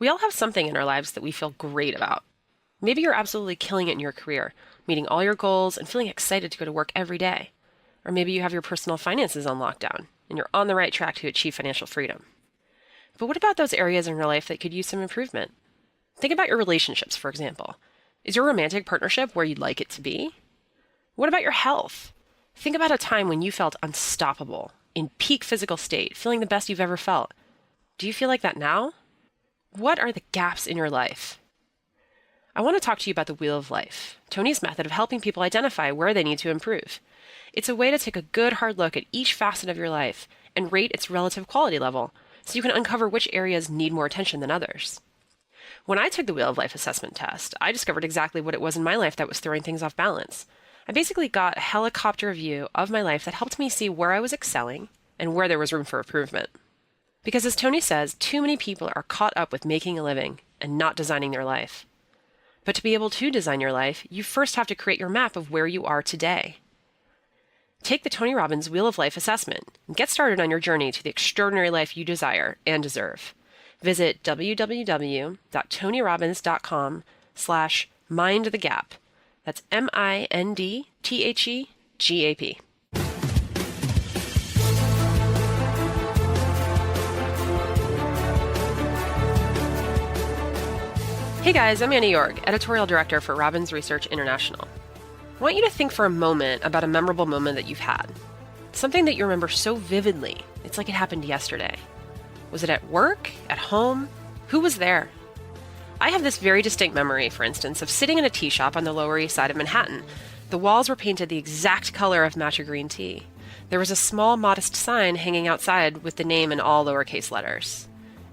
We all have something in our lives that we feel great about. Maybe you're absolutely killing it in your career, meeting all your goals and feeling excited to go to work every day. Or maybe you have your personal finances on lockdown and you're on the right track to achieve financial freedom. But what about those areas in your life that could use some improvement? Think about your relationships, for example. Is your romantic partnership where you'd like it to be? What about your health? Think about a time when you felt unstoppable, in peak physical state, feeling the best you've ever felt. Do you feel like that now? What are the gaps in your life? I want to talk to you about the Wheel of Life, Tony's method of helping people identify where they need to improve. It's a way to take a good hard look at each facet of your life and rate its relative quality level so you can uncover which areas need more attention than others. When I took the Wheel of Life assessment test, I discovered exactly what it was in my life that was throwing things off balance. I basically got a helicopter view of my life that helped me see where I was excelling and where there was room for improvement. Because as Tony says, too many people are caught up with making a living and not designing their life. But to be able to design your life, you first have to create your map of where you are today. Take the Tony Robbins Wheel of Life assessment and get started on your journey to the extraordinary life you desire and deserve. Visit www.tonyrobbins.com/mindthegap. That's MINDTHEGAP. Hey guys, I'm Annie York, Editorial Director for Robbins Research International. I want you to think for a moment about a memorable moment that you've had. Something that you remember so vividly, it's like it happened yesterday. Was it at work? At home? Who was there? I have this very distinct memory, for instance, of sitting in a tea shop on the Lower East Side of Manhattan. The walls were painted the exact color of matcha green tea. There was a small, modest sign hanging outside with the name in all lowercase letters.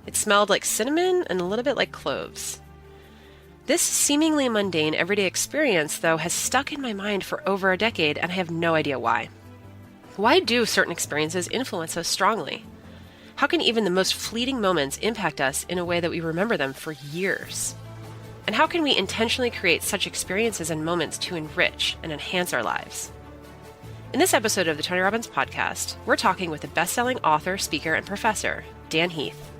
It smelled like cinnamon and a little bit like cloves. This seemingly mundane, everyday experience, though, has stuck in my mind for over a decade, and I have no idea why. Why do certain experiences influence us strongly? How can even the most fleeting moments impact us in a way that we remember them for years? And how can we intentionally create such experiences and moments to enrich and enhance our lives? In this episode of the Tony Robbins podcast, we're talking with the best-selling author, speaker, and professor, Dan Heath.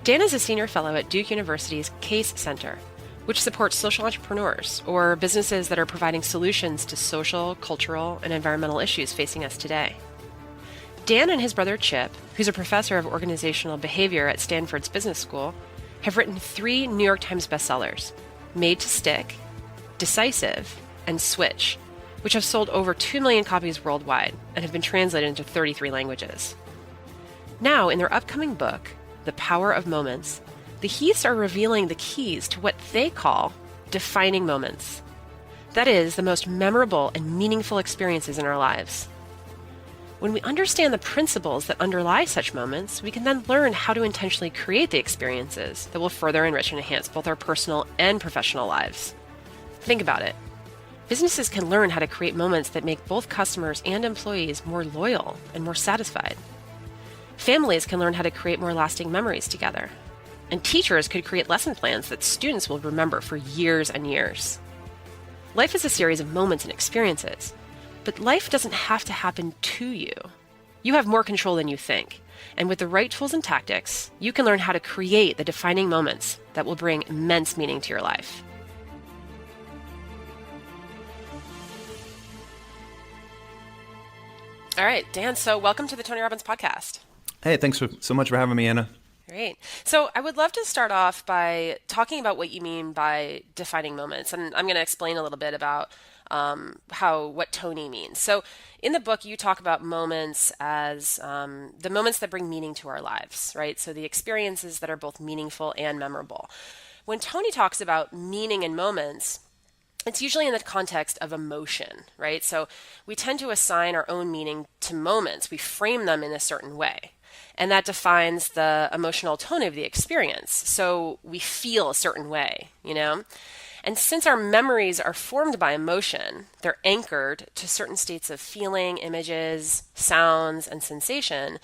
Dan is a senior fellow at Duke University's Case Center, which supports social entrepreneurs or businesses that are providing solutions to social, cultural, and environmental issues facing us today. Dan and his brother Chip, who's a professor of organizational behavior at Stanford's Business School, have written 3 New York Times bestsellers, Made to Stick, Decisive, and Switch, which have sold over 2 million copies worldwide and have been translated into 33 languages. Now, in their upcoming book, The Power of Moments, the Heaths are revealing the keys to what they call defining moments. That is, the most memorable and meaningful experiences in our lives. When we understand the principles that underlie such moments, we can then learn how to intentionally create the experiences that will further enrich and enhance both our personal and professional lives. Think about it. Businesses can learn how to create moments that make both customers and employees more loyal and more satisfied. Families can learn how to create more lasting memories together. And teachers could create lesson plans that students will remember for years and years. Life is a series of moments and experiences, but life doesn't have to happen to you. You have more control than you think, and with the right tools and tactics, you can learn how to create the defining moments that will bring immense meaning to your life. All right, Dan, so welcome to the Tony Robbins podcast. Hey, thanks so much for having me, Anna. Great. So I would love to start off by talking about what you mean by defining moments. And I'm going to explain a little bit about what Tony means. So in the book, you talk about moments as the moments that bring meaning to our lives, right? So the experiences that are both meaningful and memorable. When Tony talks about meaning in moments, it's usually in the context of emotion, right? So we tend to assign our own meaning to moments. We frame them in a certain way. And that defines the emotional tone of the experience. So we feel a certain way, you know? And since our memories are formed by emotion, they're anchored to certain states of feeling, images, sounds, and sensation,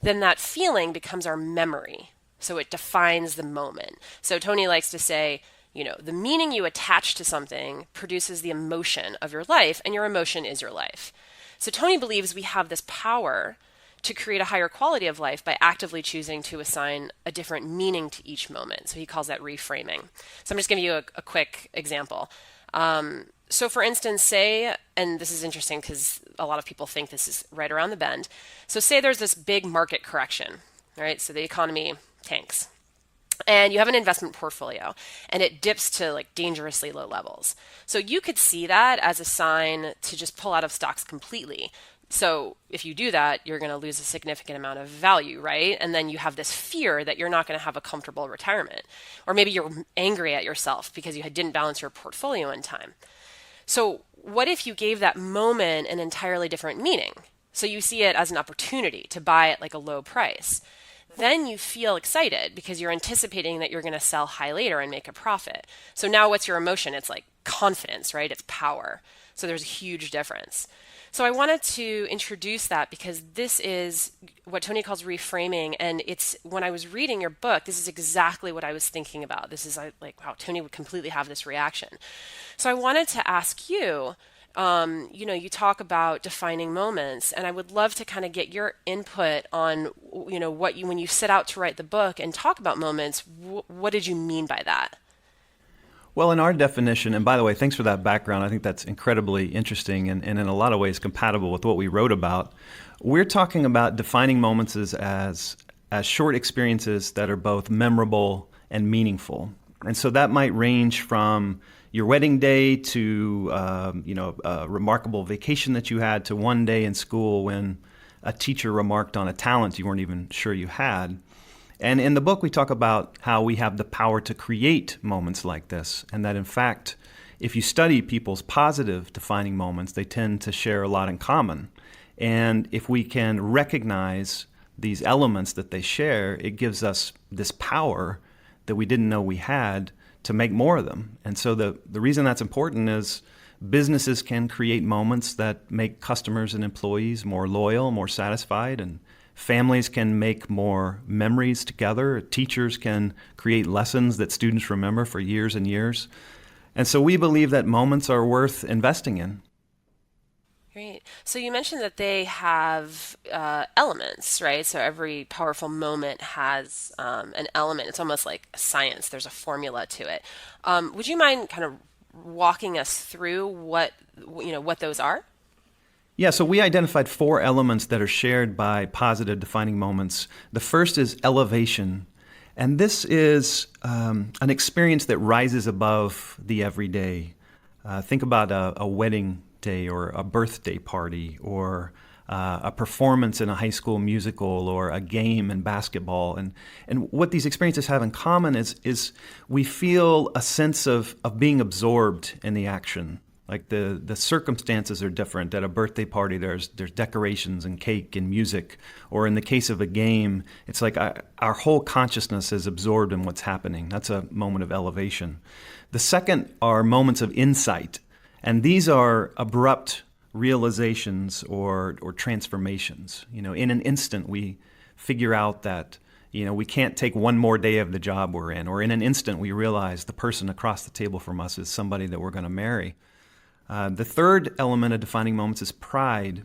then that feeling becomes our memory. So it defines the moment. So Tony likes to say, you know, the meaning you attach to something produces the emotion of your life, and your emotion is your life. So Tony believes we have this power to create a higher quality of life by actively choosing to assign a different meaning to each moment. So he calls that reframing. So I'm just giving you a quick example. So for instance, say, and this is interesting because a lot of people think this is right around the bend. So say there's this big market correction, right? So the economy tanks and you have an investment portfolio and it dips to like dangerously low levels. So you could see that as a sign to just pull out of stocks completely. So if you do that, you're going to lose a significant amount of value, right? And then you have this fear that you're not going to have a comfortable retirement. Or maybe you're angry at yourself because you didn't balance your portfolio in time. So what if you gave that moment an entirely different meaning? So you see it as an opportunity to buy at like a low price. Then you feel excited because you're anticipating that you're going to sell high later and make a profit. So now what's your emotion? It's like confidence, right? It's power. So there's a huge difference. So I wanted to introduce that because this is what Tony calls reframing. And it's when I was reading your book, this is exactly what I was thinking about. This is like, wow, Tony would completely have this reaction. So I wanted to ask you, you talk about defining moments, and I would love to kind of get your input on, what when you set out to write the book and talk about moments, what did you mean by that? Well, in our definition, and by the way, thanks for that background. I think that's incredibly interesting and in a lot of ways compatible with what we wrote about. We're talking about defining moments as short experiences that are both memorable and meaningful. And so that might range from your wedding day to a remarkable vacation that you had to one day in school when a teacher remarked on a talent you weren't even sure you had. And in the book, we talk about how we have the power to create moments like this, and that in fact, if you study people's positive defining moments, they tend to share a lot in common. And if we can recognize these elements that they share, it gives us this power that we didn't know we had to make more of them. And so the reason that's important is businesses can create moments that make customers and employees more loyal, more satisfied, and families can make more memories together. Teachers can create lessons that students remember for years and years. And so we believe that moments are worth investing in. Great. So you mentioned that they have elements, right? So every powerful moment has an element. It's almost like science. There's a formula to it. Would you mind kind of walking us through what those are? Yeah, so we identified 4 elements that are shared by positive defining moments. The first is elevation. And this is an experience that rises above the everyday. Think about a wedding day or a birthday party or a performance in a high school musical or a game in basketball. And what these experiences have in common is we feel a sense of being absorbed in the action. Like the circumstances are different. At a birthday party, there's decorations and cake and music. Or in the case of a game, it's like our whole consciousness is absorbed in what's happening. That's a moment of elevation. The second are moments of insight. And these are abrupt realizations or transformations. In an instant, we figure out that we can't take one more day of the job we're in. Or in an instant, we realize the person across the table from us is somebody that we're going to marry. The third element of defining moments is pride.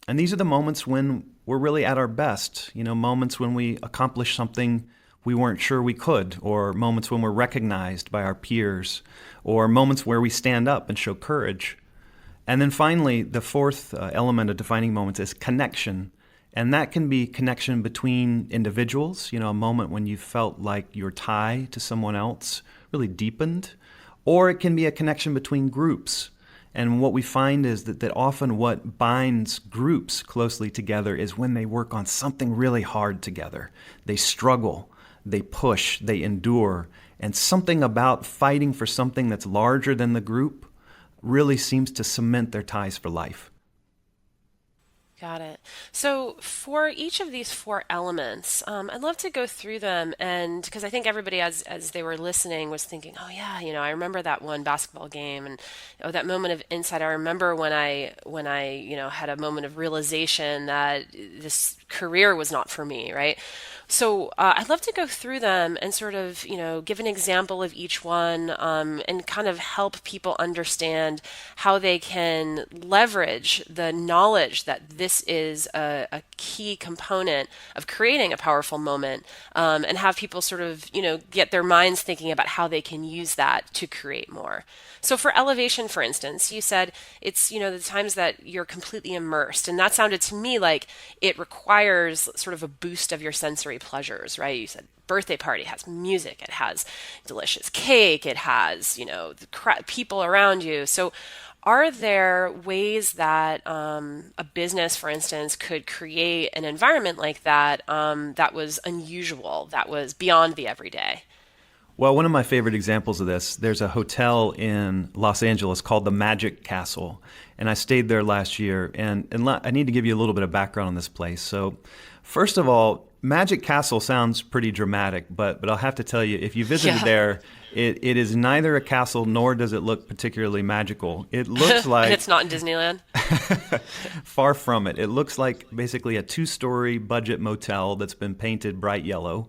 And these are the moments when we're really at our best, moments when we accomplish something we weren't sure we could, or moments when we're recognized by our peers, or moments where we stand up and show courage. And then finally, the fourth element of defining moments is connection. And that can be connection between individuals, a moment when you felt like your tie to someone else really deepened, or it can be a connection between groups. And what we find is that often what binds groups closely together is when they work on something really hard together. They struggle, they push, they endure. And something about fighting for something that's larger than the group really seems to cement their ties for life. Got it. So for each of these 4 elements, I'd love to go through them, and because I think everybody, as they were listening, was thinking, "Oh yeah, I remember that one basketball game, and that moment of insight. I remember when I had a moment of realization that this career was not for me, right?" So I'd love to go through them and sort of, give an example of each one, and kind of help people understand how they can leverage the knowledge that this is a key component of creating a powerful moment, and have people sort of, get their minds thinking about how they can use that to create more. So for elevation, for instance, you said it's, the times that you're completely immersed. And that sounded to me like it requires sort of a boost of your sensory pleasures, right? You said birthday party has music, it has delicious cake, it has, people around you. So are there ways that a business, for instance, could create an environment like that, that was unusual, that was beyond the everyday? Well, one of my favorite examples of this, there's a hotel in Los Angeles called the Magic Castle, and I stayed there last year. And I need to give you a little bit of background on this place. So, first of all, Magic Castle sounds pretty dramatic, but I'll have to tell you, if you visited there, it is neither a castle nor does it look particularly magical. It looks like it's not in Disneyland. Far from it. It looks like basically a 2-story budget motel that's been painted bright yellow.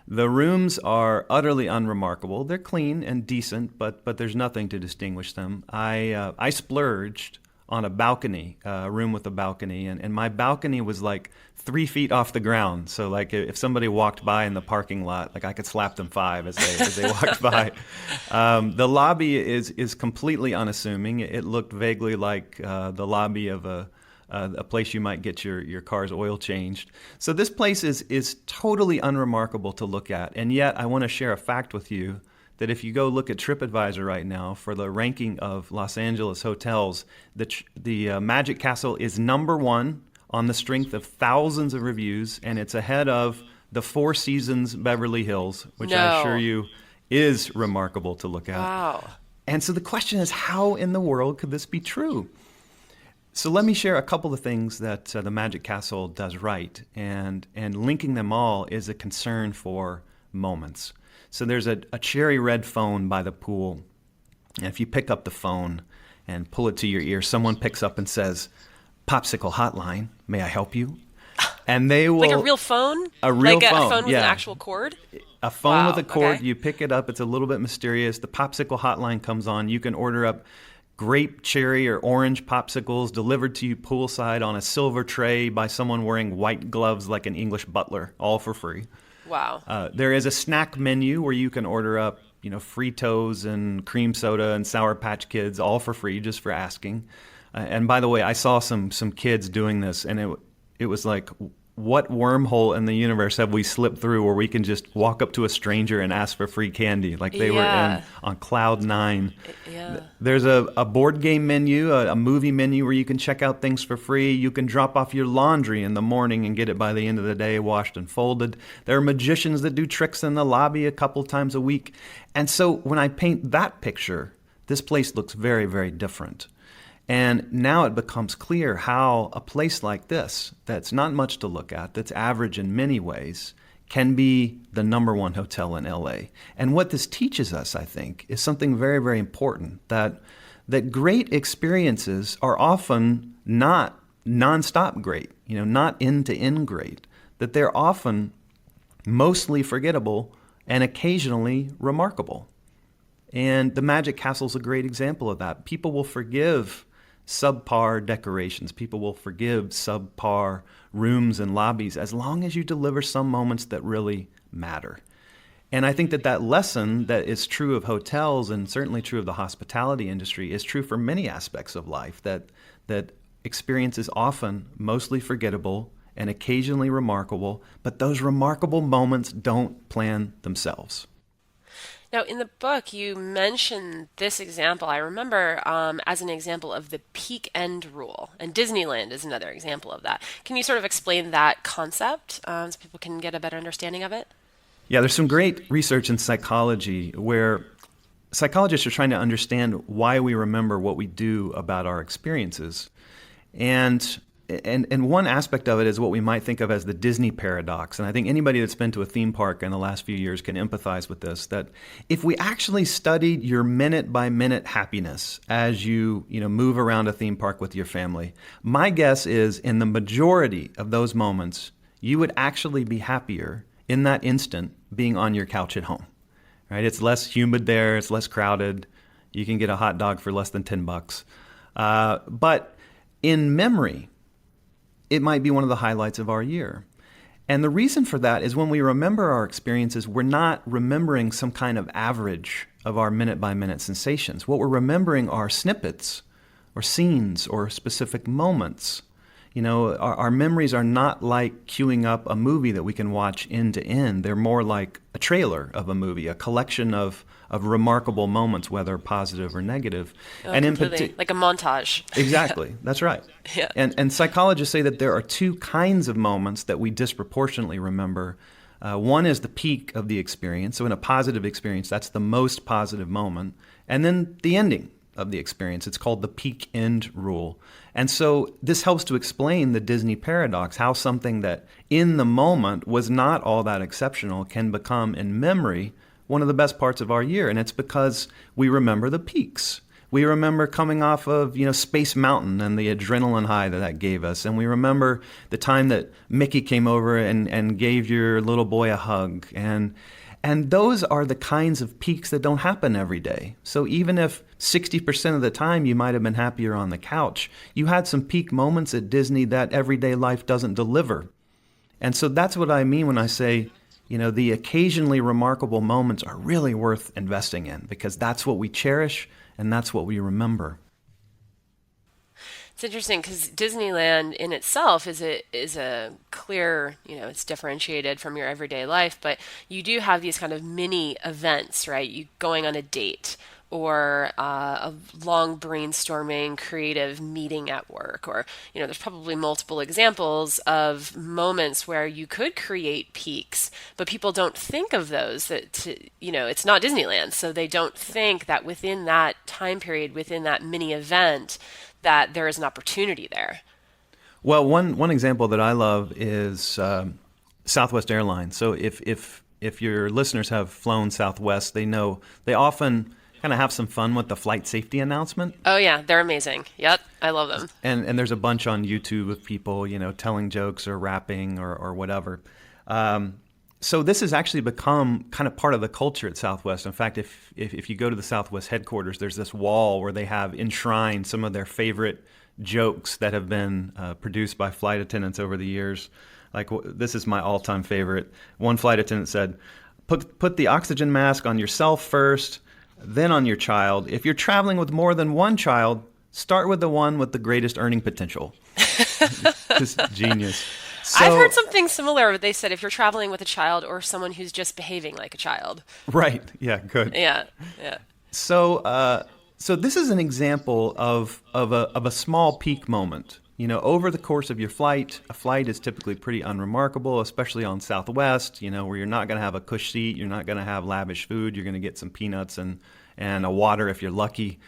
The rooms are utterly unremarkable. They're clean and decent, but there's nothing to distinguish them. I splurged on a balcony, a room with a balcony, and my balcony was like 3 feet off the ground. So like if somebody walked by in the parking lot, like I could slap them 5 as they walked by. The lobby is completely unassuming. It looked vaguely like the lobby of a place you might get your car's oil changed. So this place is totally unremarkable to look at. And yet I want to share a fact with you that if you go look at TripAdvisor right now for the ranking of Los Angeles hotels, the Magic Castle is number 1 on the strength of thousands of reviews, and it's ahead of the Four Seasons Beverly Hills, which I assure you is remarkable to look at. Wow. And so the question is, how in the world could this be true? So let me share a couple of things that the Magic Castle does right, and linking them all is a concern for moments. So there's a cherry red phone by the pool, and if you pick up the phone and pull it to your ear, someone picks up and says, "Popsicle hotline, may I help you?" And they will... Like a real phone? A real phone, a phone with an actual cord? A phone with a cord. Okay. You pick it up. It's a little bit mysterious. The Popsicle hotline comes on. You can order up grape, cherry, or orange popsicles delivered to you poolside on a silver tray by someone wearing white gloves like an English butler, all for free. Wow. There is a snack menu where you can order up, Fritos and cream soda and Sour Patch Kids, all for free, just for asking. And by the way, I saw some kids doing this, and it was like, what wormhole in the universe have we slipped through where we can just walk up to a stranger and ask for free candy? Like they were on cloud 9. Yeah. There's a board game menu, a movie menu where you can check out things for free. You can drop off your laundry in the morning and get it by the end of the day washed and folded. There are magicians that do tricks in the lobby a couple times a week. And so when I paint that picture, this place looks very, very different. And now it becomes clear how a place like this, that's not much to look at, that's average in many ways, can be the number 1 hotel in LA. And what this teaches us, I think, is something very, very important, that great experiences are often not nonstop great, not end-to-end great, that they're often mostly forgettable and occasionally remarkable. And the Magic Castle is a great example of that. People will forgive subpar decorations. People will forgive subpar rooms and lobbies as long as you deliver some moments that really matter. And I think that lesson that is true of hotels and certainly true of the hospitality industry is true for many aspects of life, that experience is often mostly forgettable and occasionally remarkable, but those remarkable moments don't plan themselves. Now, in the book, you mentioned this example. I remember as an example of the peak end rule, and Disneyland is another example of that. Can you sort of explain that concept so people can get a better understanding of it? Yeah, there's some great research in psychology where psychologists are trying to understand why we remember what we do about our experiences. And one aspect of it is what we might think of as the Disney paradox. And I think anybody that's been to a theme park in the last few years can empathize with this, that if we actually studied your minute-by-minute happiness as you move around a theme park with your family, my guess is in the majority of those moments, you would actually be happier in that instant being on your couch at home, right? It's less humid there. It's less crowded. You can get a hot dog for less than $10. But in memory, it might be one of the highlights of our year. And the reason for that is when we remember our experiences, we're not remembering some kind of average of our minute-by-minute sensations. What we're remembering are snippets or scenes or specific moments. You know, our memories are not like queuing up a movie that we can watch end to end. They're more like a trailer of a movie, a collection of remarkable moments, whether positive or negative. Oh, and completely. Like a montage. Exactly. That's right. Yeah. And psychologists say that there are two kinds of moments that we disproportionately remember. One is the peak of the experience. So in a positive experience, that's the most positive moment. And then the ending of the experience. It's called the peak end rule. And so this helps to explain the Disney paradox, how something that in the moment was not all that exceptional can become in memory one of the best parts of our year. And it's because we remember the peaks. We remember coming off of, Space Mountain and the adrenaline high that gave us. And we remember the time that Mickey came over and gave your little boy a hug. And those are the kinds of peaks that don't happen every day. So even if 60% of the time you might have been happier on the couch, you had some peak moments at Disney that everyday life doesn't deliver. And so that's what I mean when I say, the occasionally remarkable moments are really worth investing in because that's what we cherish and that's what we remember. It's interesting because Disneyland in itself is a clear, it's differentiated from your everyday life, but you do have these kind of mini events, right? You going on a date or a long brainstorming creative meeting at work, or there's probably multiple examples of moments where you could create peaks, but people don't think of those. It's not Disneyland, so they don't think that within that time period, within that mini event, that there is an opportunity there. Well, one example that I love is Southwest Airlines. So if your listeners have flown Southwest, they know they often kind of have some fun with the flight safety announcement. Oh yeah, they're amazing. Yep, I love them. And there's a bunch on YouTube of people, telling jokes or rapping or whatever. So this has actually become kind of part of the culture at Southwest. In fact, if you go to the Southwest headquarters, there's this wall where they have enshrined some of their favorite jokes that have been produced by flight attendants over the years. Like, this is my all-time favorite. One flight attendant said, put the oxygen mask on yourself first, then on your child. If you're traveling with more than one child, start with the one with the greatest earning potential. Just genius. I've heard something similar. They said if you're traveling with a child or someone who's just behaving like a child. Right. Yeah. Good. Yeah. So this is an example of a small peak moment. Over the course of your flight, a flight is typically pretty unremarkable, especially on Southwest. Where you're not going to have a cush seat, you're not going to have lavish food, you're going to get some peanuts and a water if you're lucky.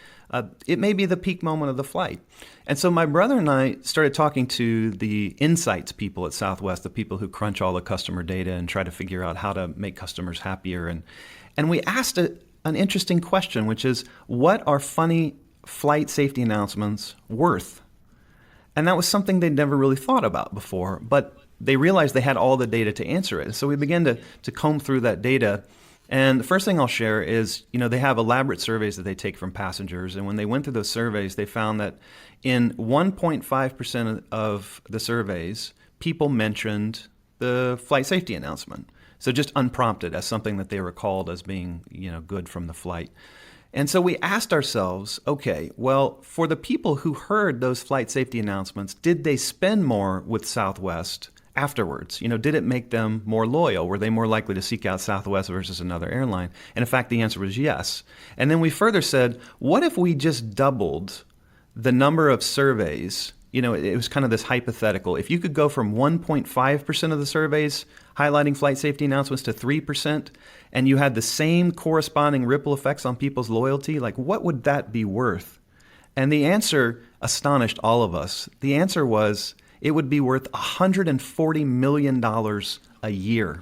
It may be the peak moment of the flight. And so my brother and I started talking to the insights people at Southwest, the people who crunch all the customer data and try to figure out how to make customers happier. And we asked an interesting question, which is, what are funny flight safety announcements worth? And that was something they'd never really thought about before, but they realized they had all the data to answer it. So we began to comb through that data. And the first thing I'll share is, they have elaborate surveys that they take from passengers. And when they went through those surveys, they found that in 1.5% of the surveys, people mentioned the flight safety announcement. So just unprompted as something that they recalled as being, good from the flight. And so we asked ourselves, okay, well, for the people who heard those flight safety announcements, did they spend more with Southwest afterwards? Did it make them more loyal? Were they more likely to seek out Southwest versus another airline? And in fact, the answer was yes. And then we further said, what if we just doubled the number of surveys? It was kind of this hypothetical. If you could go from 1.5% of the surveys highlighting flight safety announcements to 3%, and you had the same corresponding ripple effects on people's loyalty, like what would that be worth? And the answer astonished all of us. The answer was it would be worth $140 million a year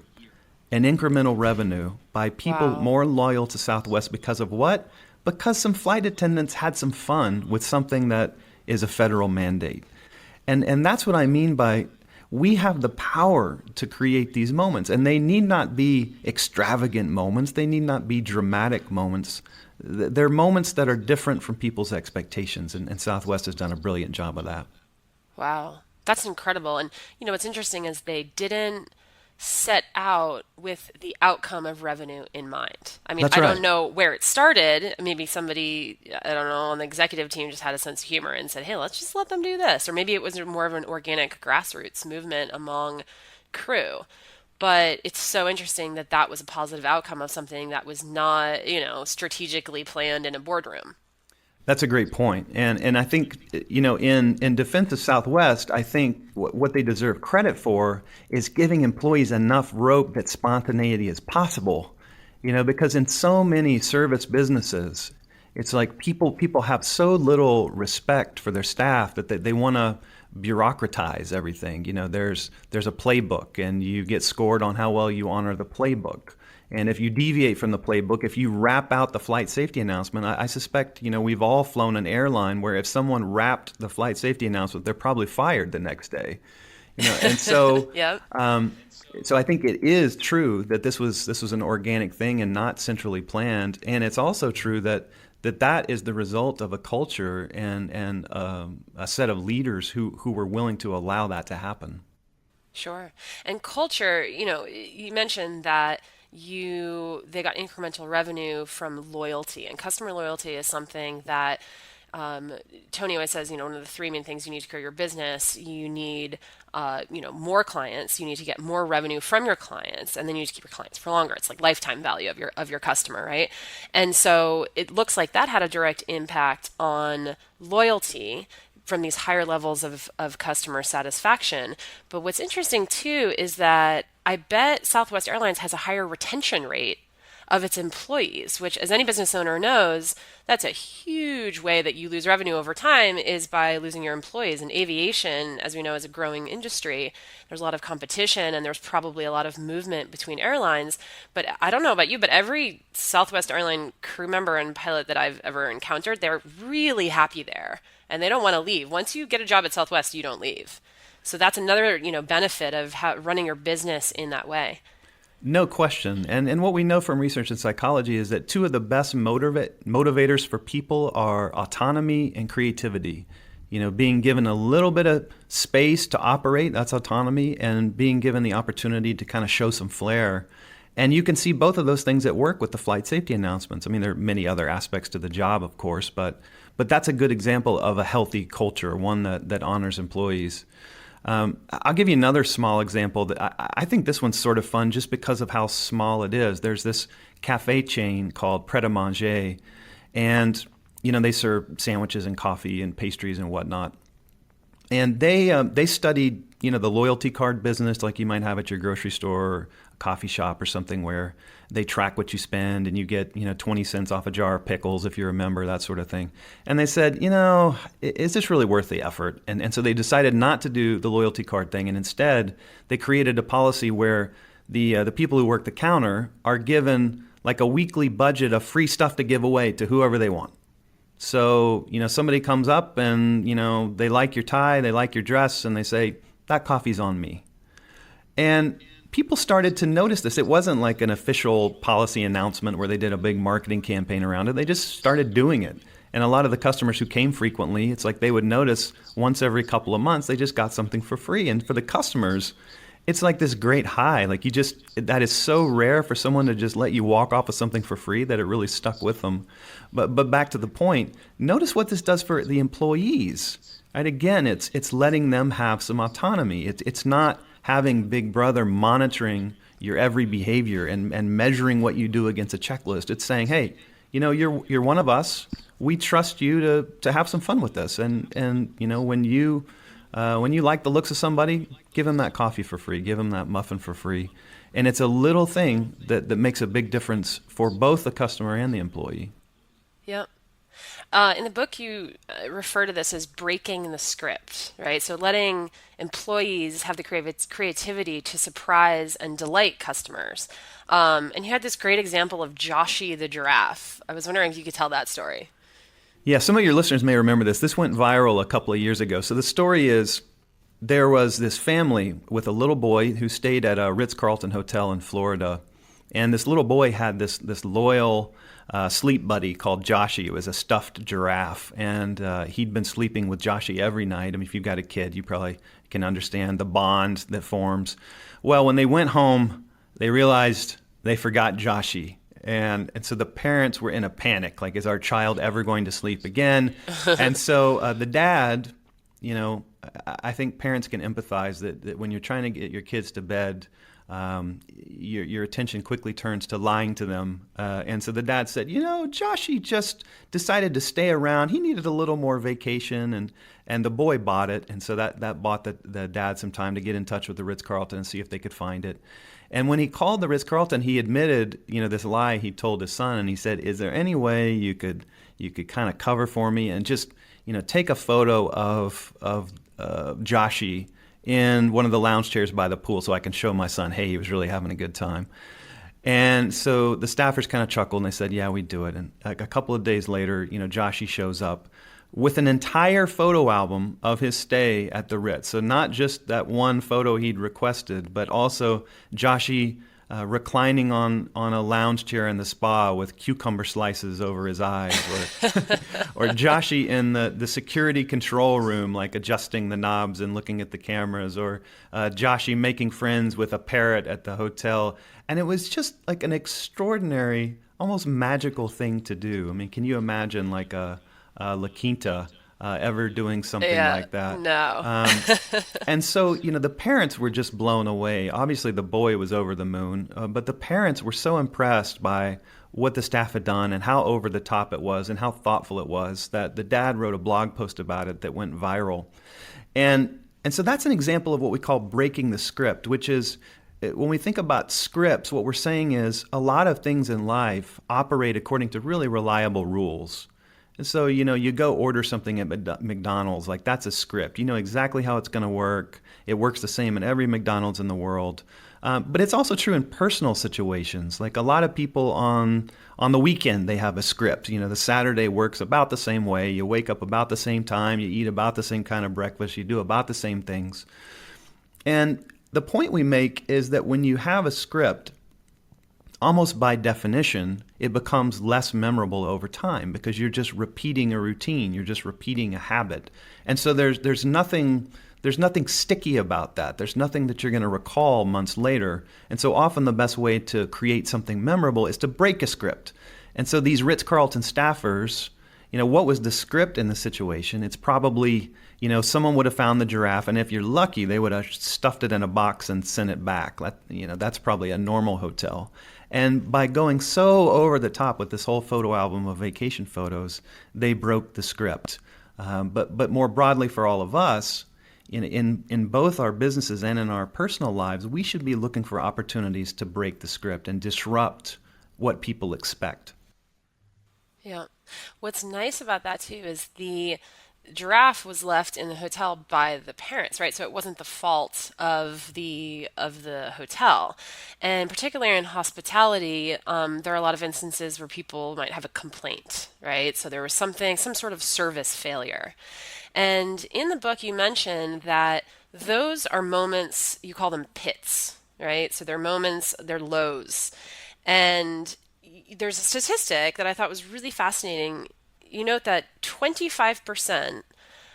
in incremental revenue by people more loyal to Southwest because of what? Because some flight attendants had some fun with something that is a federal mandate. And that's what I mean by we have the power to create these moments. And they need not be extravagant moments. They need not be dramatic moments. They're moments that are different from people's expectations. And Southwest has done a brilliant job of that. Wow. That's incredible. And what's interesting is they didn't set out with the outcome of revenue in mind. I mean, That's I right. don't know where it started. Maybe somebody, I don't know, on the executive team just had a sense of humor and said, hey, let's just let them do this. Or maybe it was more of an organic grassroots movement among crew. But it's so interesting that that was a positive outcome of something that was not, strategically planned in a boardroom. That's a great point. And I think, in defense of Southwest, I think what they deserve credit for is giving employees enough rope that spontaneity is possible. Because in so many service businesses, it's like people have so little respect for their staff that they want to bureaucratize everything. There's a playbook, and you get scored on how well you honor the playbook. And if you deviate from the playbook, if you wrap out the flight safety announcement, I suspect, we've all flown an airline where if someone wrapped the flight safety announcement, they're probably fired the next day. And so, Yep. so I think it is true that this was an organic thing and not centrally planned. And it's also true that is the result of a culture and a set of leaders who were willing to allow that to happen. Sure. And culture, you mentioned that they got incremental revenue from loyalty, and customer loyalty is something that Tony always says, one of the three main things you need to grow your business, you need, more clients, you need to get more revenue from your clients, and then you need to keep your clients for longer. It's like lifetime value of your customer, right? And so it looks like that had a direct impact on loyalty from these higher levels of customer satisfaction. But what's interesting too is that I bet Southwest Airlines has a higher retention rate of its employees, which, as any business owner knows, that's a huge way that you lose revenue over time is by losing your employees. And aviation, as we know, is a growing industry. There's a lot of competition, and there's probably a lot of movement between airlines. But I don't know about you, but every Southwest airline crew member and pilot that I've ever encountered, they're really happy there, and they don't want to leave. Once you get a job at Southwest, you don't leave. So that's another, benefit of running your business in that way. No question. And what we know from research in psychology is that two of the best motivators for people are autonomy and creativity. Being given a little bit of space to operate, that's autonomy, and being given the opportunity to kind of show some flair. And you can see both of those things at work with the flight safety announcements. I mean, there are many other aspects to the job, of course, but that's a good example of a healthy culture, one that honors employees. I'll give you another small example that I think this one's sort of fun just because of how small it is. There's this cafe chain called Pret a Manger, and they serve sandwiches and coffee and pastries and whatnot. And they studied the loyalty card business like you might have at your grocery store or a coffee shop or something, where they track what you spend and you get 20 cents off a jar of pickles if you're a member, that sort of thing. And they said, is this really worth the effort? And so they decided not to do the loyalty card thing, and instead they created a policy where the people who work the counter are given like a weekly budget of free stuff to give away to whoever they want. So, somebody comes up and, they like your tie, they like your dress, and they say, that coffee's on me. And people started to notice this. It wasn't like an official policy announcement where they did a big marketing campaign around it. They just started doing it. And a lot of the customers who came frequently, it's like they would notice once every couple of months, they just got something for free. And for the customers, it's like this great high. Like that is so rare for someone to just let you walk off of something for free that it really stuck with them. But back to the point, notice what this does for the employees. Right? Again, it's letting them have some autonomy. It's not having Big Brother monitoring your every behavior and measuring what you do against a checklist. It's saying, hey, you're one of us. We trust you to have some fun with this. And when you like the looks of somebody, give them that coffee for free. Give them that muffin for free. And it's a little thing that makes a big difference for both the customer and the employee. Yep. In the book, you refer to this as breaking the script, right? So letting employees have the creativity to surprise and delight customers. And you had this great example of Joshi the giraffe. I was wondering if you could tell that story. Yeah, some of your listeners may remember this. This went viral a couple of years ago. So the story is there was this family with a little boy who stayed at a Ritz-Carlton hotel in Florida. And this little boy had this loyal sleep buddy called Joshy. It was a stuffed giraffe. And he'd been sleeping with Joshy every night. I mean, if you've got a kid, you probably can understand the bond that forms. Well, when they went home, they realized they forgot Joshy. And so the parents were in a panic, like, is our child ever going to sleep again? And so the dad, I think parents can empathize that when you're trying to get your kids to bed, your attention quickly turns to lying to them. And so the dad said, Joshy just decided to stay around. He needed a little more vacation, and the boy bought it. And so that bought the dad some time to get in touch with the Ritz-Carlton and see if they could find it. And when he called the Ritz-Carlton, he admitted, this lie he told his son, and he said, "Is there any way you could kind of cover for me and just, take a photo of Joshy in one of the lounge chairs by the pool so I can show my son, hey, he was really having a good time." And so the staffers kind of chuckled and they said, "Yeah, we do it." And a couple of days later, Joshy shows up with an entire photo album of his stay at the Ritz. So not just that one photo he'd requested, but also Joshy reclining on a lounge chair in the spa with cucumber slices over his eyes, or Joshy in the security control room, like adjusting the knobs and looking at the cameras, or Joshy making friends with a parrot at the hotel. And it was just like an extraordinary, almost magical thing to do. I mean, can you imagine like a La Quinta ever doing something like that? No. And so, the parents were just blown away. Obviously, the boy was over the moon, but the parents were so impressed by what the staff had done and how over the top it was and how thoughtful it was that the dad wrote a blog post about it that went viral. And so that's an example of what we call breaking the script, which is when we think about scripts, what we're saying is a lot of things in life operate according to really reliable rules. And so, you go order something at McDonald's, like that's a script. You know exactly how it's going to work. It works the same in every McDonald's in the world. But it's also true in personal situations. Like a lot of people on the weekend, they have a script. The Saturday works about the same way. You wake up about the same time. You eat about the same kind of breakfast. You do about the same things. And the point we make is that when you have a script, almost by definition, it becomes less memorable over time because you're just repeating a routine. You're just repeating a habit. And so there's nothing sticky about that. There's nothing that you're going to recall months later. And so often the best way to create something memorable is to break a script. And so these Ritz-Carlton staffers, what was the script in the situation? It's probably, someone would have found the giraffe, and if you're lucky, they would have stuffed it in a box and sent it back. That's probably a normal hotel. And by going so over the top with this whole photo album of vacation photos, they broke the script. But more broadly for all of us, in both our businesses and in our personal lives, we should be looking for opportunities to break the script and disrupt what people expect. Yeah. What's nice about that too is the giraffe was left in the hotel by the parents, right? So it wasn't the fault of the hotel. And particularly in hospitality, there are a lot of instances where people might have a complaint, right? So there was some sort of service failure. And in the book, you mentioned that those are moments, you call them pits, right? So they're moments, they're lows. And there's a statistic that I thought was really fascinating. You note that 25%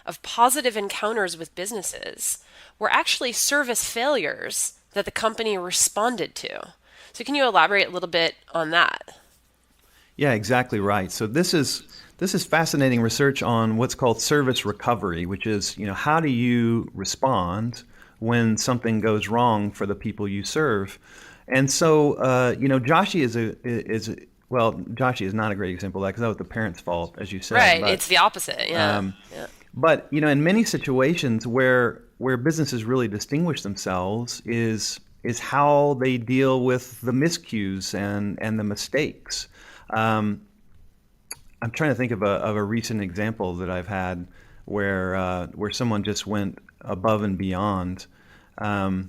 of positive encounters with businesses were actually service failures that the company responded to. So can you elaborate a little bit on that? Yeah, exactly right. So this is fascinating research on what's called service recovery, which is, how do you respond when something goes wrong for the people you serve? And so, Joshy Joshy is not a great example of that because that was the parents' fault, as you said. Right, but, it's the opposite. Yeah. But in many situations where businesses really distinguish themselves is how they deal with the miscues and the mistakes. I'm trying to think of a recent example that I've had where someone just went above and beyond. I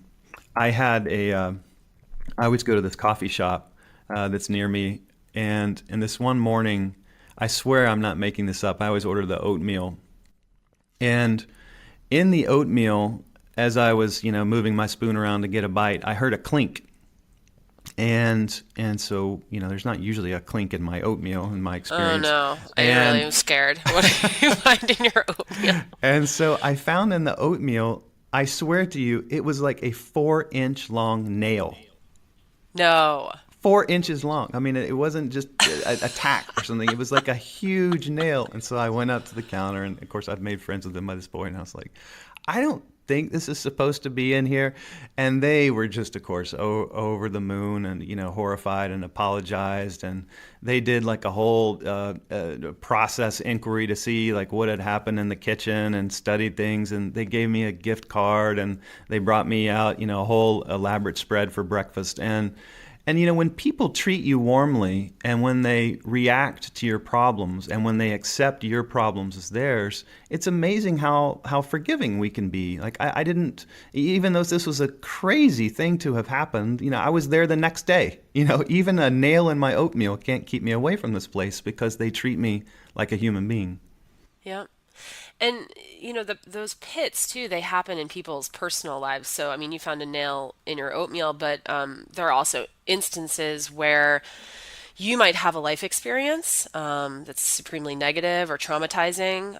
always go to this coffee shop that's near me, and this one morning, I swear I'm not making this up, I always order the oatmeal. And in the oatmeal, as I was, moving my spoon around to get a bite, I heard a clink. And so, there's not usually a clink in my oatmeal in my Oh experience. no, I really And am scared. What do you find in your oatmeal? and so I found in the oatmeal, I swear to you, it was like a 4-inch long nail. No. 4 inches long. I mean, it wasn't just a tack or something. It was like a huge nail. And so I went up to the counter, and of course, I've made friends with them by this point. And I was like, I don't think this is supposed to be in here. And they were just, of course, over the moon and, horrified and apologized. And they did like a whole process inquiry to see like what had happened in the kitchen and studied things. And they gave me a gift card, and they brought me out, a whole elaborate spread for breakfast. And when people treat you warmly, and when they react to your problems, and when they accept your problems as theirs, it's amazing how forgiving we can be. Like I didn't, even though this was a crazy thing to have happened, I was there the next day. Even a nail in my oatmeal can't keep me away from this place because they treat me like a human being. Yeah. And those pits too, they happen in people's personal lives. So I mean, you found a nail in your oatmeal, but there are also instances where you might have a life experience that's supremely negative or traumatizing.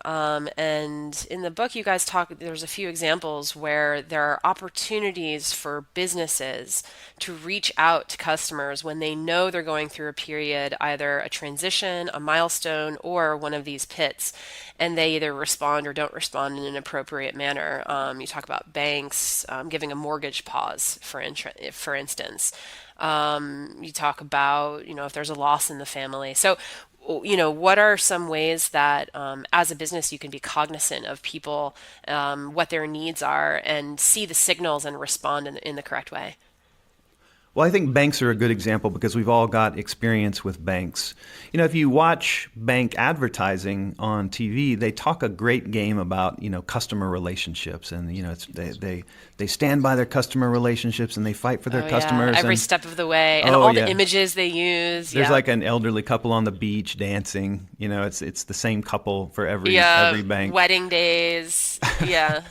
And in the book, you guys talk, there's a few examples where there are opportunities for businesses to reach out to customers when they know they're going through a period, either a transition, a milestone, or one of these pits, and they either respond or don't respond in an appropriate manner. You talk about banks giving a mortgage pause, for instance. You talk about, if there's a loss in the family. So, what are some ways that as a business you can be cognizant of people, what their needs are, and see the signals and respond in the correct way? Well, I think banks are a good example because we've all got experience with banks. If you watch bank advertising on TV, they talk a great game about, customer relationships, and they stand by their customer relationships and they fight for their Oh yeah, customers. every And step of the way, and oh all the yeah, images they use. there's Yeah, like an elderly couple on the beach dancing. It's the same couple for every yeah, bank. wedding days. Yeah,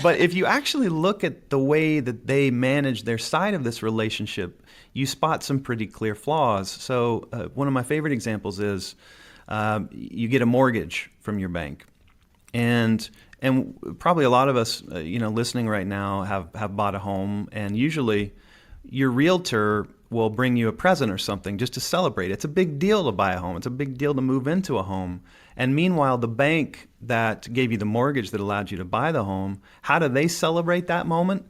But if you actually look at the way that they manage their side of this relationship, you spot some pretty clear flaws. So one of my favorite examples is you get a mortgage from your bank, and probably a lot of us, listening right now have bought a home, and usually your realtor will bring you a present or something just to celebrate. It's a big deal to buy a home. It's a big deal to move into a home. And meanwhile, the bank that gave you the mortgage that allowed you to buy the home, how do they celebrate that moment?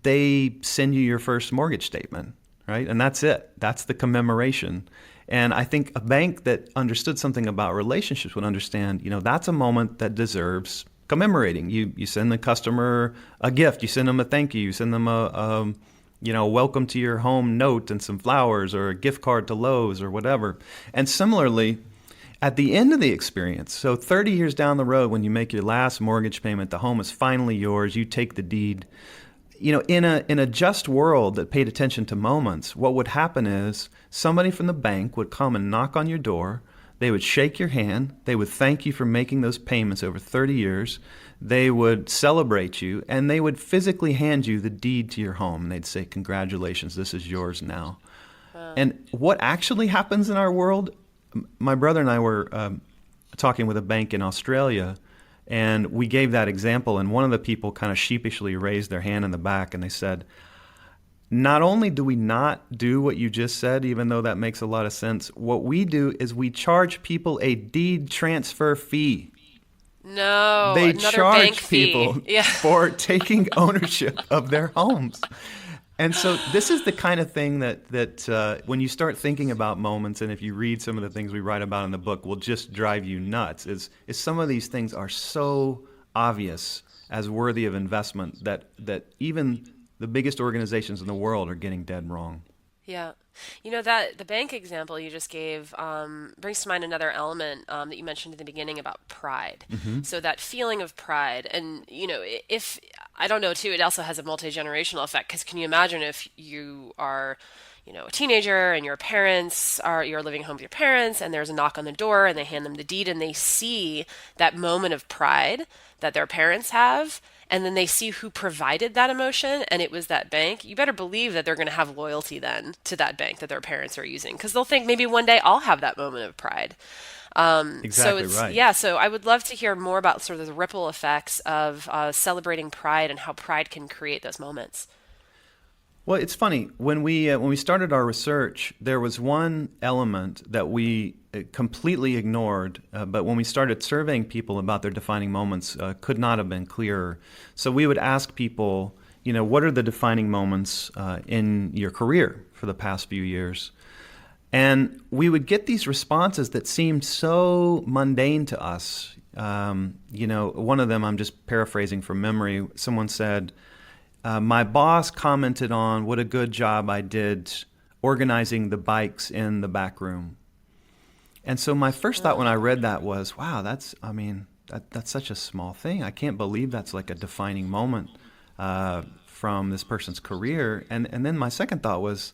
They send you your first mortgage statement, right? And that's it. That's the commemoration. And I think a bank that understood something about relationships would understand, that's a moment that deserves commemorating. You send the customer a gift. You send them a thank you. You send them a welcome to your home note and some flowers or a gift card to Lowe's or whatever. And similarly, at the end of the experience, so 30 years down the road, when you make your last mortgage payment, the home is finally yours, you take the deed. In a just world that paid attention to moments, what would happen is somebody from the bank would come and knock on your door. They would shake your hand. They would thank you for making those payments over 30 years. They would celebrate you, and they would physically hand you the deed to your home. And they'd say, congratulations, this is yours now. And what actually happens in our world, my brother and I were talking with a bank in Australia, and we gave that example, and one of the people kind of sheepishly raised their hand in the back, and they said, not only do we not do what you just said, even though that makes a lot of sense, what we do is we charge people a deed transfer fee. no, They another charge bank fee. people Yeah. for taking ownership of their homes. And so this is the kind of thing that when you start thinking about moments, and if you read some of the things we write about in the book, will just drive you nuts, is some of these things are so obvious as worthy of investment that even the biggest organizations in the world are getting dead wrong. Yeah. That the bank example you just gave brings to mind another element that you mentioned in the beginning about pride. So that feeling of pride, and if I don't know too, it also has a multi-generational effect, because can you imagine if you are a teenager and you're living home with your parents, and there's a knock on the door and they hand them the deed and they see that moment of pride that their parents have, and then they see who provided that emotion and it was that bank, you better believe that they're going to have loyalty then to that bank that their parents are using, because they'll think maybe one day I'll have that moment of pride. So Exactly it's, right. yeah, so I would love to hear more about sort of the ripple effects of celebrating pride and how pride can create those moments. Well, it's funny when we started our research, there was one element that we completely ignored, but when we started surveying people about their defining moments, could not have been clearer. So we would ask people, what are the defining moments in your career for the past few years? And we would get these responses that seemed so mundane to us. One of them, I'm just paraphrasing from memory. Someone said, my boss commented on what a good job I did organizing the bikes in the back room. And so my first thought when I read that was, wow, that's such a small thing. I can't believe that's like a defining moment from this person's career. And then my second thought was,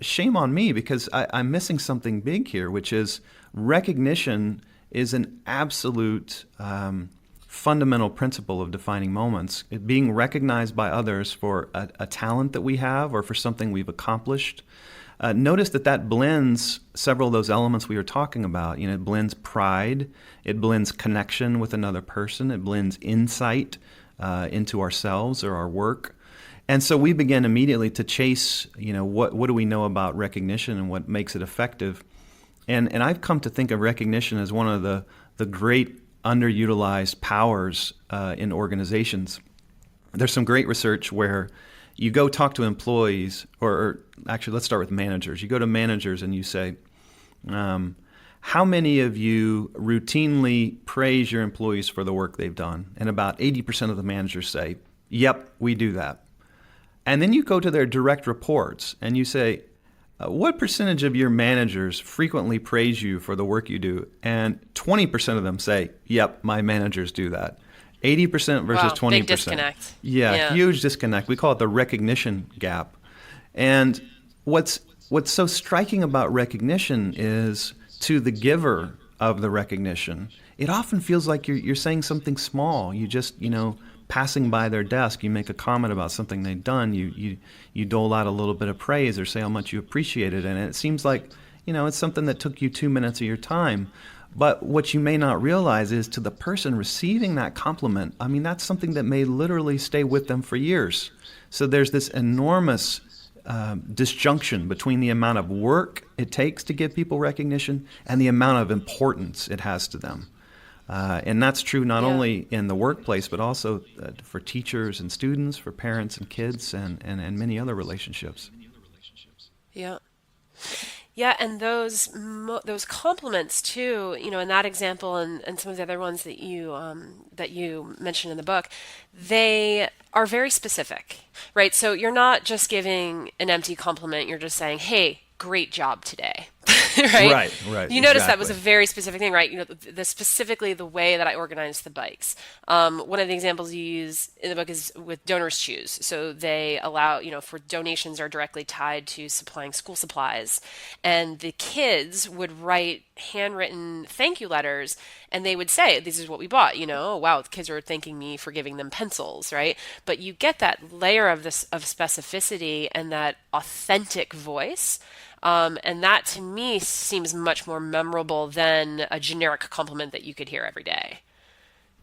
shame on me, because I'm missing something big here, which is recognition is an absolute fundamental principle of defining moments. It being recognized by others for a talent that we have or for something we've accomplished. Notice that blends several of those elements we were talking about. It blends pride, it blends connection with another person, it blends insight into ourselves or our work. And so we began immediately to chase, what do we know about recognition and what makes it effective? And I've come to think of recognition as one of the great underutilized powers in organizations. There's some great research where you go talk to employees, or actually let's start with managers. You go to managers and you say, how many of you routinely praise your employees for the work they've done? And about 80% of the managers say, yep, we do that. And then you go to their direct reports and you say, what percentage of your managers frequently praise you for the work you do? And 20% of them say, yep, my managers do that. 80% versus Wow, 20%. big disconnect. Yeah, huge disconnect. We call it the recognition gap. And what's so striking about recognition is, to the giver of the recognition, it often feels like you're saying something small. You just, passing by their desk, you make a comment about something they've done, you dole out a little bit of praise or say how much you appreciate it, and it seems like, it's something that took you 2 minutes of your time. But what you may not realize is, to the person receiving that compliment, that's something that may literally stay with them for years. So there's this enormous disjunction between the amount of work it takes to give people recognition and the amount of importance it has to them. And that's true not only in the workplace, but also for teachers and students, for parents and kids, and many other relationships. Yeah. Yeah, and those compliments too, in that example and some of the other ones that you mentioned in the book, they are very specific, right? So you're not just giving an empty compliment, you're just saying, "Hey, great job today." Right? Right. You notice that was a very specific thing, right? Specifically the way that I organized the bikes. One of the examples you use in the book is with donors choose. So they allow, for donations are directly tied to supplying school supplies. And the kids would write handwritten thank you letters, and they would say, this is what we bought, oh, wow, the kids are thanking me for giving them pencils, right? But you get that layer of specificity and that authentic voice. And that to me seems much more memorable than a generic compliment that you could hear every day.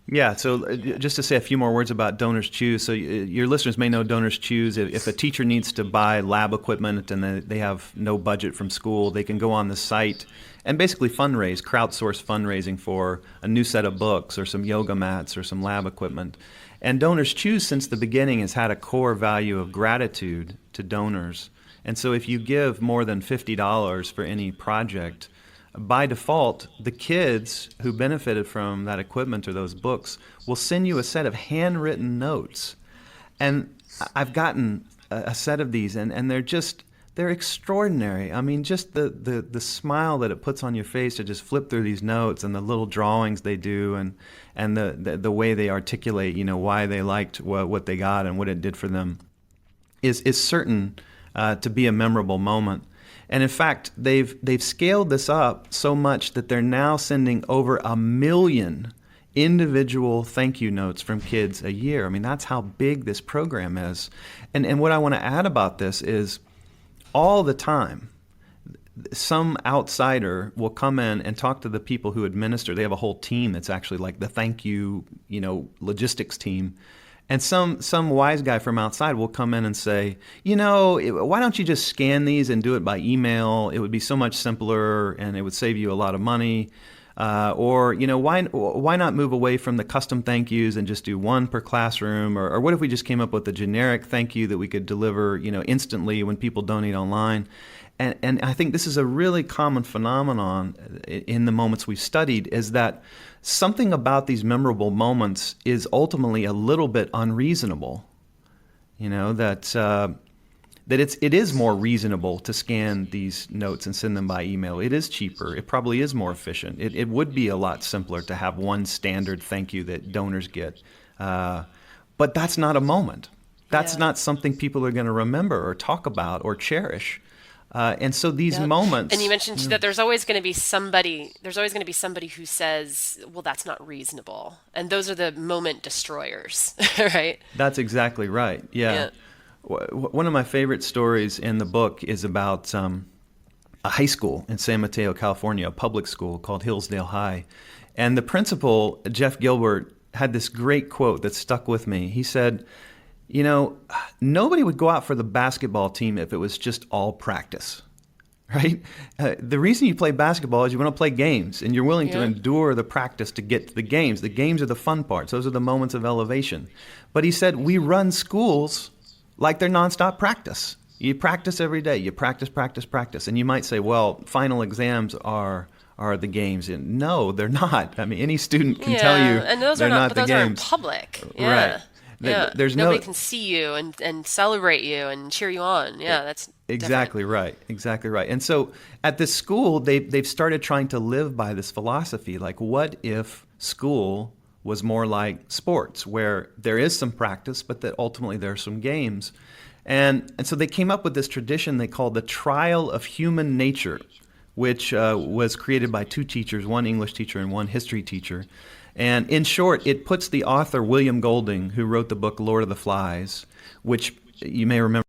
Yeah, so just to say a few more words about Donors Choose. So your listeners may know Donors Choose. If a teacher needs to buy lab equipment and they have no budget from school, they can go on the site and basically fundraise, crowdsource fundraising for a new set of books or some yoga mats or some lab equipment. And Donors Choose, since the beginning, has had a core value of gratitude to donors. And so if you give more than $50 for any project, by default, the kids who benefited from that equipment or those books will send you a set of handwritten notes. And I've gotten a set of these, and they're extraordinary. Just the smile that it puts on your face to just flip through these notes, and the little drawings they do, and the way they articulate, why they liked what they got and what it did for them is certain to be a memorable moment. And in fact, they've scaled this up so much that they're now sending over 1 million individual thank you notes from kids a year. I mean, that's how big this program is. And what I want to add about this is all the time, some outsider will come in and talk to the people who administer. They have a whole team that's actually like the thank you, logistics team. And some wise guy from outside will come in and say, why don't you just scan these and do it by email? It would be so much simpler and it would save you a lot of money. Why not move away from the custom thank yous and just do one per classroom? Or what if we just came up with a generic thank you that we could deliver, instantly when people donate online? And I think this is a really common phenomenon in the moments we've studied, is that something about these memorable moments is ultimately a little bit unreasonable. That it is more reasonable to scan these notes and send them by email. It is cheaper. It probably is more efficient. It would be a lot simpler to have one standard thank you that donors get. But that's not a moment. That's not something people are going to remember or talk about or cherish. And so these moments. And you mentioned that there's always going to be somebody who says, well, that's not reasonable. And those are the moment destroyers, right? That's exactly right. Yeah. One of my favorite stories in the book is about a high school in San Mateo, California, a public school called Hillsdale High. And the principal, Jeff Gilbert, had this great quote that stuck with me. He said, nobody would go out for the basketball team if it was just all practice, right? The reason you play basketball is you want to play games, and you're willing to endure the practice to get to the games. The games are the fun parts. Those are the moments of elevation. But he said, we run schools like they're nonstop practice. You practice every day. You practice. And you might say, well, final exams are the games. And no, they're not. I mean, any student can tell you and those they're are not the those games. Are public. Right. There's nobody can see you and celebrate you and cheer you on. Yeah, that's exactly different. Exactly right. And so at this school, they've started trying to live by this philosophy. Like, what if school was more like sports, where there is some practice, but that ultimately there are some games? And so they came up with this tradition they called the trial of human nature, which was created by two teachers, one English teacher and one history teacher. And in short, it puts the author William Golding, who wrote the book Lord of the Flies, which you may remember.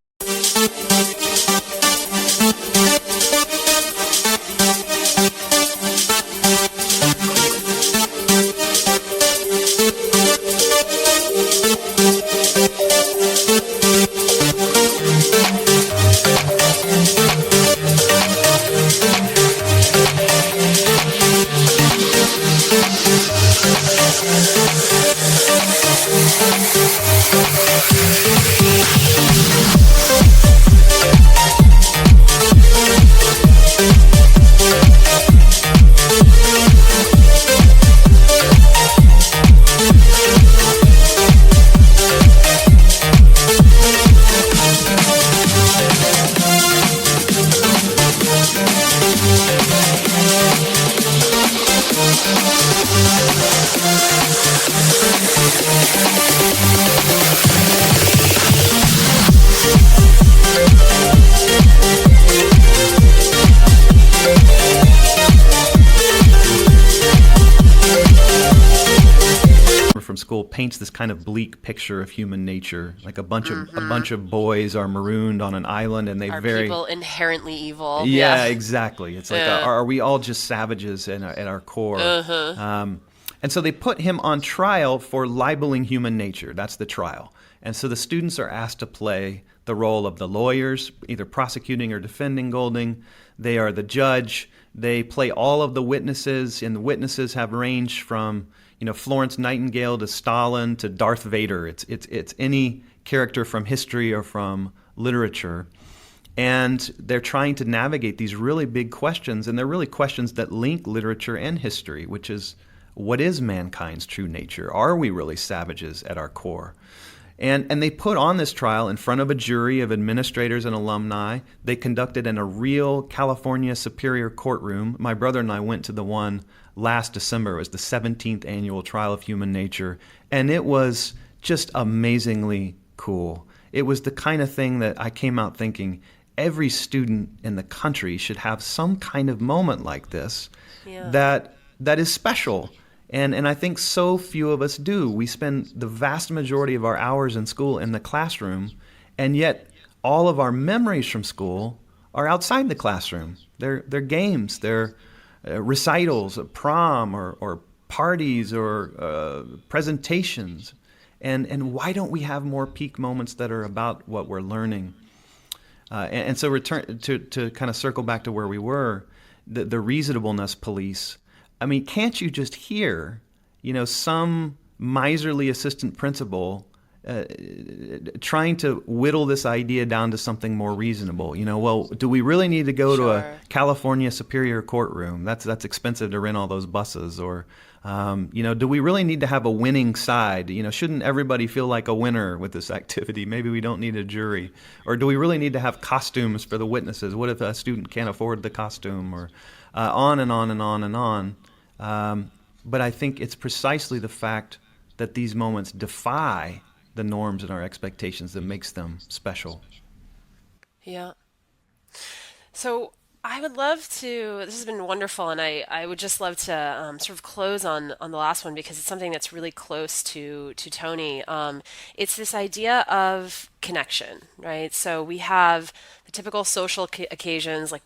From school paints this kind of bleak picture of human nature, like a bunch of boys are marooned on an island, and Are people inherently evil? Yeah, exactly. It's like, are we all just savages at our core? And so they put him on trial for libeling human nature. That's the trial. And so the students are asked to play the role of the lawyers, either prosecuting or defending Golding. They are the judge. They play all of the witnesses, and the witnesses have ranged from Florence Nightingale to Stalin to Darth Vader. It's any character from history or from literature. And they're trying to navigate these really big questions, and they're really questions that link literature and history, which is, what is mankind's true nature? Are we really savages at our core? And they put on this trial in front of a jury of administrators and alumni. They conducted in a real California Superior Courtroom. My brother and I went to the one last December. It was the 17th annual Trial of Human Nature, and it was just amazingly cool. It was the kind of thing that I came out thinking every student in the country should have some kind of moment like this that is special. And I think so few of us do. We spend the vast majority of our hours in school in the classroom, and yet all of our memories from school are outside the classroom. They're games, they're recitals, a prom, or parties, or presentations. And why don't we have more peak moments that are about what we're learning? And so return to kind of circle back to where we were, the reasonableness police. I mean, can't you just hear, some miserly assistant principal trying to whittle this idea down to something more reasonable? Well, do we really need to go to a California Superior Courtroom? That's expensive to rent all those buses. Or, do we really need to have a winning side? Shouldn't everybody feel like a winner with this activity? Maybe we don't need a jury. Or do we really need to have costumes for the witnesses? What if a student can't afford the costume? Or on and on and on and on. But I think it's precisely the fact that these moments defy the norms and our expectations that makes them special. Yeah. So I would love to, this has been wonderful, and I would just love to sort of close on the last one because it's something that's really close to Tony. It's this idea of connection, right? So we have the typical social occasions like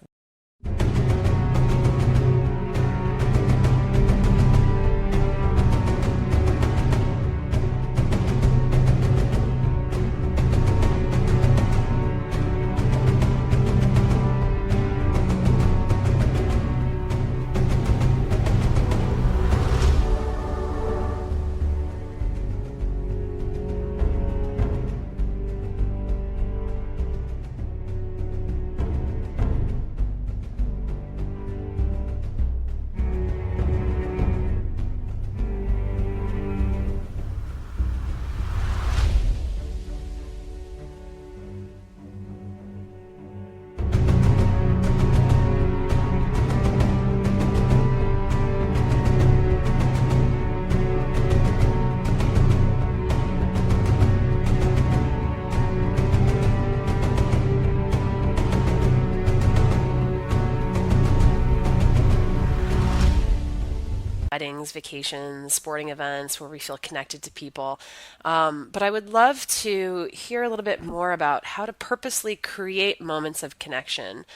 weddings, vacations, sporting events where we feel connected to people. But I would love to hear a little bit more about how to purposely create moments of connection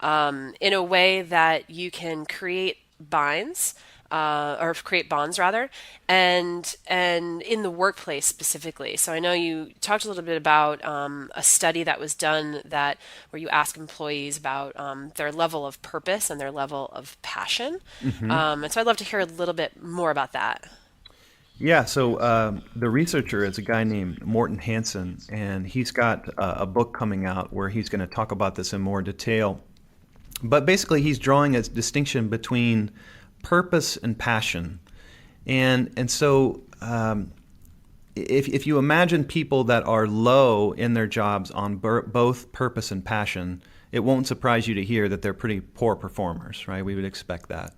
in a way that you can create binds. Or create bonds rather, and in the workplace specifically. So I know you talked a little bit about a study that was done that where you ask employees about their level of purpose and their level of passion. And so I'd love to hear a little bit more about that. Yeah, so the researcher is a guy named Morton Hansen, and he's got a book coming out where he's going to talk about this in more detail. But basically, he's drawing a distinction between purpose and passion. And so if you imagine people that are low in their jobs on both purpose and passion, it won't surprise you to hear that they're pretty poor performers, right? We would expect that.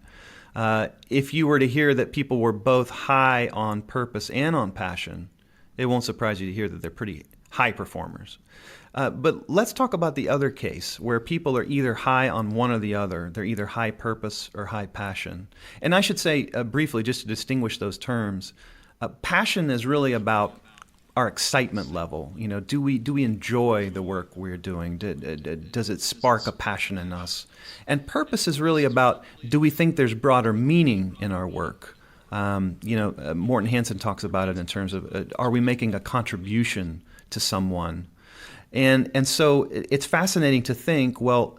If you were to hear that people were both high on purpose and on passion, it won't surprise you to hear that they're pretty high performers. But let's talk about the other case where people are either high on one or the other. They're either high purpose or high passion. And I should say briefly, just to distinguish those terms, passion is really about our excitement level. Do we enjoy the work we're doing? Does it spark a passion in us? And purpose is really about, do we think there's broader meaning in our work? Morton Hansen talks about it in terms of, are we making a contribution to someone? And so it's fascinating to think, well,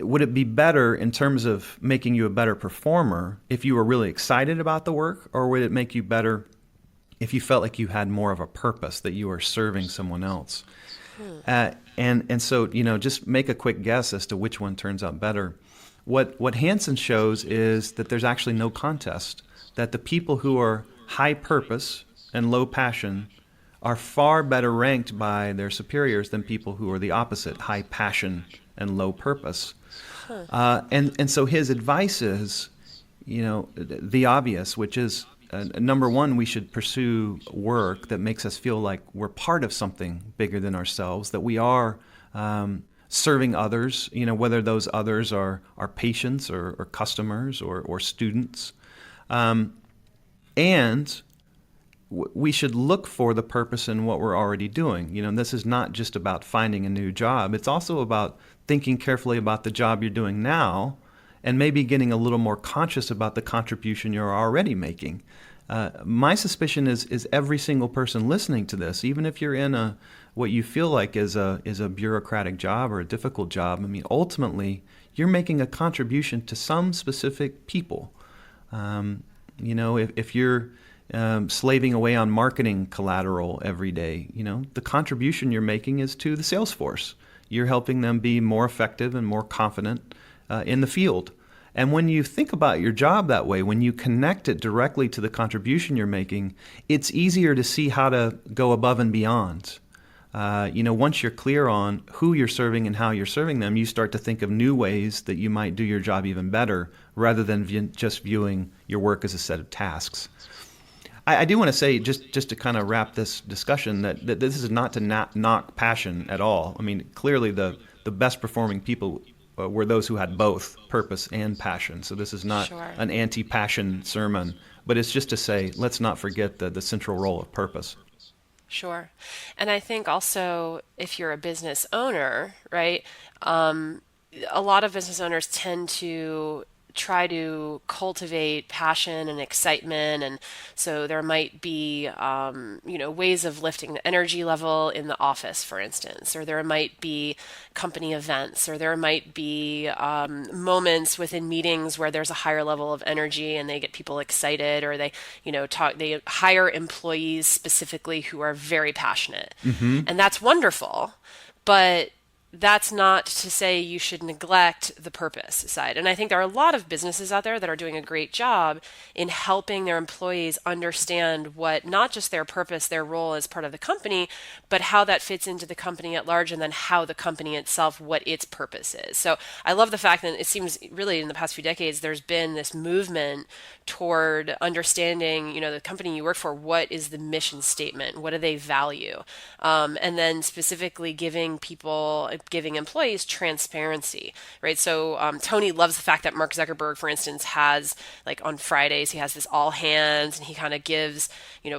would it be better in terms of making you a better performer if you were really excited about the work, or would it make you better if you felt like you had more of a purpose, that you were serving someone else? And so, just make a quick guess as to which one turns out better. What Hansen shows is that there's actually no contest, that the people who are high purpose and low passion are far better ranked by their superiors than people who are the opposite, high passion and low purpose. And so his advice is, the obvious, which is, number one, we should pursue work that makes us feel like we're part of something bigger than ourselves, that we are serving others, whether those others are patients or customers or students. And we should look for the purpose in what we're already doing. This is not just about finding a new job. It's also about thinking carefully about the job you're doing now and maybe getting a little more conscious about the contribution you're already making. My suspicion is every single person listening to this, even if you're in what you feel like is a bureaucratic job or a difficult job, ultimately, you're making a contribution to some specific people. If you're slaving away on marketing collateral every day, the contribution you're making is to the sales force. You're helping them be more effective and more confident in the field. And when you think about your job that way, when you connect it directly to the contribution you're making, it's easier to see how to go above and beyond. Once you're clear on who you're serving and how you're serving them, you start to think of new ways that you might do your job even better rather than just viewing your work as a set of tasks. I do want to say, just to kind of wrap this discussion, that this is not to knock passion at all. Clearly the best performing people were those who had both purpose and passion. So this is not Sure. an anti-passion sermon, but it's just to say, let's not forget the central role of purpose. Sure. And I think also if you're a business owner, right, a lot of business owners tend to try to cultivate passion and excitement. And so there might be, ways of lifting the energy level in the office, for instance, or there might be company events, or there might be moments within meetings where there's a higher level of energy and they get people excited, or they hire employees specifically who are very passionate. Mm-hmm. And that's wonderful. But that's not to say you should neglect the purpose side. And I think there are a lot of businesses out there that are doing a great job in helping their employees understand what not just their purpose, their role as part of the company, but how that fits into the company at large, and then how the company itself, what its purpose is. So I love the fact that it seems really in the past few decades, there's been this movement toward understanding, the company you work for, what is the mission statement? What do they value? And then specifically giving employees transparency, right? So Tony loves the fact that Mark Zuckerberg, for instance, has, like, on Fridays, he has this all hands, and he kind of gives,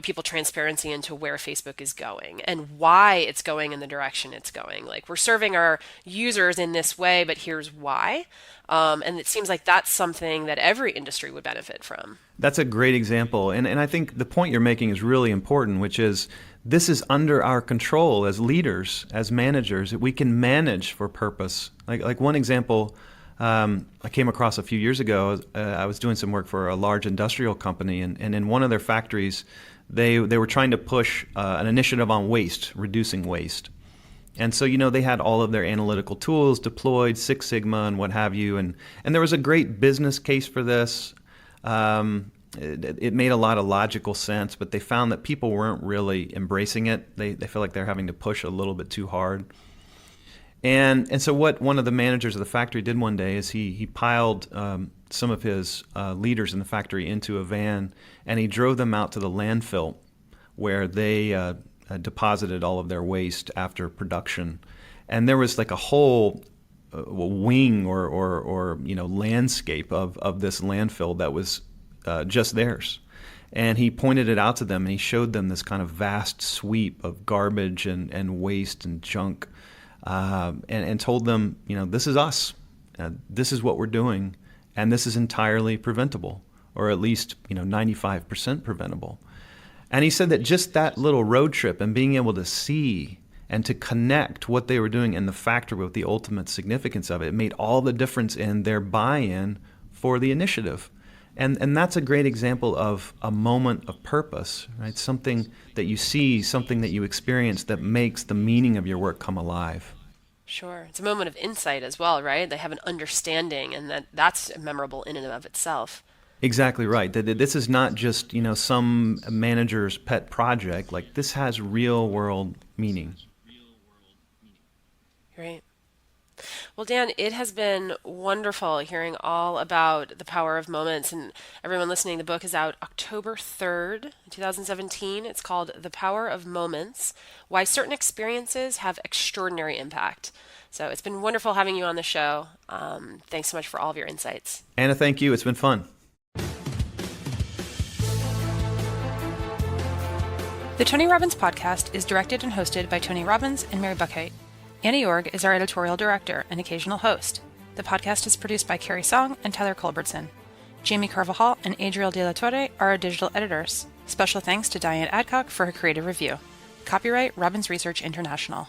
people transparency into where Facebook is going and why it's going in the direction it's going. Like, we're serving our users in this way, but here's why. And it seems like that's something that every industry would benefit from. That's a great example. And I think the point you're making is really important, which is this is under our control as leaders, as managers. We can manage for purpose. Like one example I came across a few years ago, I was doing some work for a large industrial company, and in one of their factories, they were trying to push an initiative on waste, reducing waste. And so, they had all of their analytical tools deployed, Six Sigma and what have you. And there was a great business case for this. It made a lot of logical sense, but they found that people weren't really embracing it. They feel like they're having to push a little bit too hard. And so what one of the managers of the factory did one day is he piled some of his leaders in the factory into a van, and he drove them out to the landfill where they deposited all of their waste after production. And there was like a whole wing or landscape of this landfill that was just theirs. And he pointed it out to them, and he showed them this kind of vast sweep of garbage and waste and junk, and told them, this is us. This is what we're doing, and this is entirely preventable, or at least 95% preventable. And he said that just that little road trip and being able to see and to connect what they were doing in the factory with the ultimate significance of it made all the difference in their buy-in for the initiative. And that's a great example of a moment of purpose, right? Something that you see, something that you experience that makes the meaning of your work come alive. Sure. It's a moment of insight as well, right? They have an understanding, and that's memorable in and of itself. Exactly right. That this is not just, some manager's pet project. Like, this has real world meaning. Great. Well, Dan, it has been wonderful hearing all about the power of moments. And everyone listening, the book is out October 3rd, 2017. It's called The Power of Moments: Why Certain Experiences Have Extraordinary Impact. So it's been wonderful having you on the show. Thanks so much for all of your insights. Anna, thank you. It's been fun. The Tony Robbins podcast is directed and hosted by Tony Robbins and Mary Buckheit. Annie Org is our editorial director and occasional host. The podcast is produced by Carrie Song and Tyler Culbertson. Jamie Carvajal and Adriel De La Torre are our digital editors. Special thanks to Diane Adcock for her creative review. Copyright Robbins Research International.